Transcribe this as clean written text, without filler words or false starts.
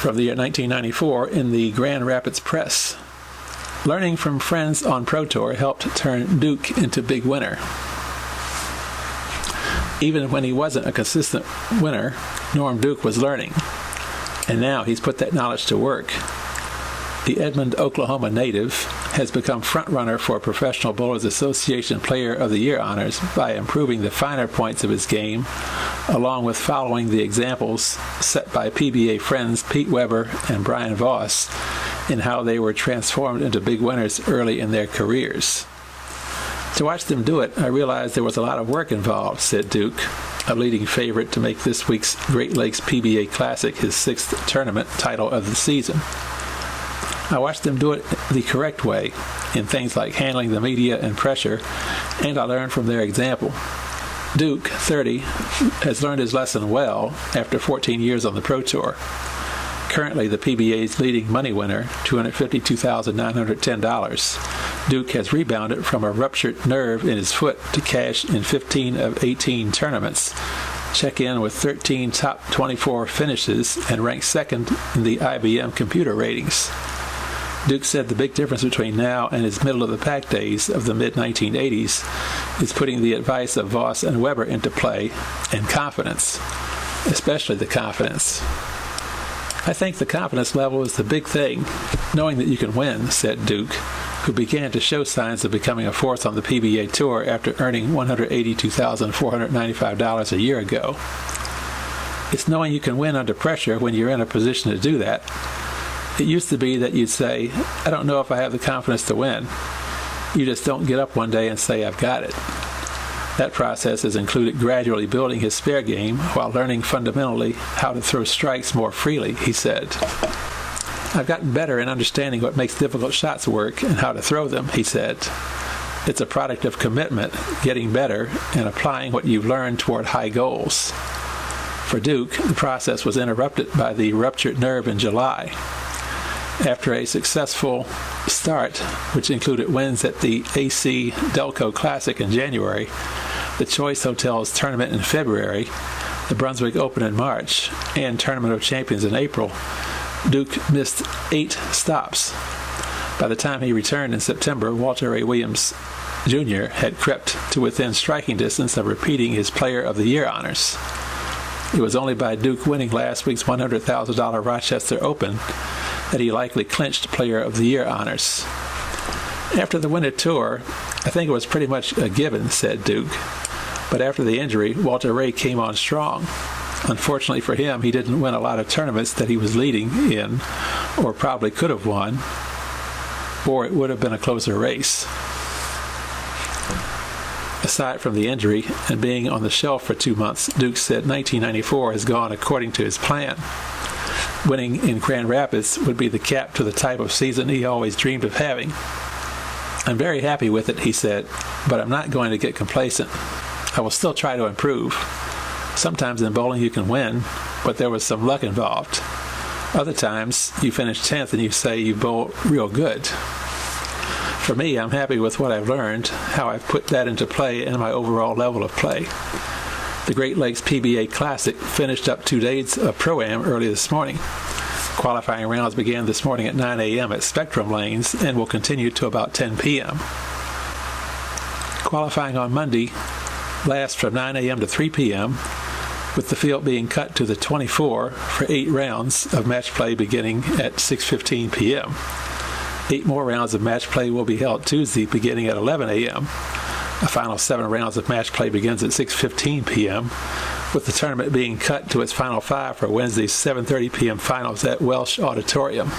from the year 1994 in the Grand Rapids Press. Learning from friends on Pro Tour helped turn Duke into big winner. Even when he wasn't a consistent winner, Norm Duke was learning. And now he's put that knowledge to work. The Edmond, Oklahoma native has become frontrunner for Professional Bowlers Association Player of the Year honors by improving the finer points of his game, along with following the examples set by PBA friends Pete Weber and Brian Voss in how they were transformed into big winners early in their careers. To watch them do it, I realized there was a lot of work involved, said Duke, a leading favorite to make this week's Great Lakes PBA Classic his 6th tournament title of the season. I watched them do it the correct way, in things like handling the media and pressure, and I learned from their example. Duke, 30, has learned his lesson well after 14 years on the Pro Tour. Currently the PBA's leading money winner, $252,910, Duke has rebounded from a ruptured nerve in his foot to cash in 15 of 18 tournaments, check in with 13 top 24 finishes, and rank second in the IBM computer ratings. Duke said the big difference between now and his middle-of-the-pack days of the mid-1980s is putting the advice of Voss and Weber into play, and confidence, especially the confidence. I think the confidence level is the big thing, knowing that you can win, said Duke, who began to show signs of becoming a force on the PBA Tour after earning $182,495 a year ago. It's knowing you can win under pressure when you're in a position to do that. It used to be that you'd say, I don't know if I have the confidence to win. You just don't get up one day and say, I've got it. That process has included gradually building his spare game while learning fundamentally how to throw strikes more freely, he said. I've gotten better in understanding what makes difficult shots work and how to throw them, he said. It's a product of commitment, getting better, and applying what you've learned toward high goals. For Duke, the process was interrupted by the ruptured nerve in July. After a successful start, which included wins at the AC Delco Classic in January, the Choice Hotels Tournament in February, the Brunswick Open in March, and Tournament of Champions in April, Duke missed 8 stops. By the time he returned in September, Walter A. Williams Jr. had crept to within striking distance of repeating his Player of the Year honors. It was only by Duke winning last week's $100,000 Rochester Open that he likely clinched Player of the Year honors. After the winter tour, I think it was pretty much a given, said Duke. But after the injury, Walter Ray came on strong. Unfortunately for him, he didn't win a lot of tournaments that he was leading in, or probably could have won, or it would have been a closer race. Aside from the injury and being on the shelf for 2 months, Duke said 1994 has gone according to his plan. Winning in Grand Rapids would be the cap to the type of season he always dreamed of having. I'm very happy with it, he said, but I'm not going to get complacent. I will still try to improve. Sometimes in bowling you can win, but there was some luck involved. Other times you finish 10th and you say you bowled real good. For me, I'm happy with what I've learned, how I've put that into play, and my overall level of play. The Great Lakes PBA Classic finished up 2 days of Pro-Am early this morning. Qualifying rounds began this morning at 9 a.m. at Spectrum Lanes and will continue to about 10 p.m. Qualifying on Monday lasts from 9 a.m. to 3 p.m., with the field being cut to the 24 for 8 rounds of match play beginning at 6:15 p.m. 8 more rounds of match play will be held Tuesday beginning at 11 a.m. A final 7 rounds of match play begins at 6:15 p.m., with the tournament being cut to its final 5 for Wednesday's 7:30 p.m. finals at Welsh Auditorium.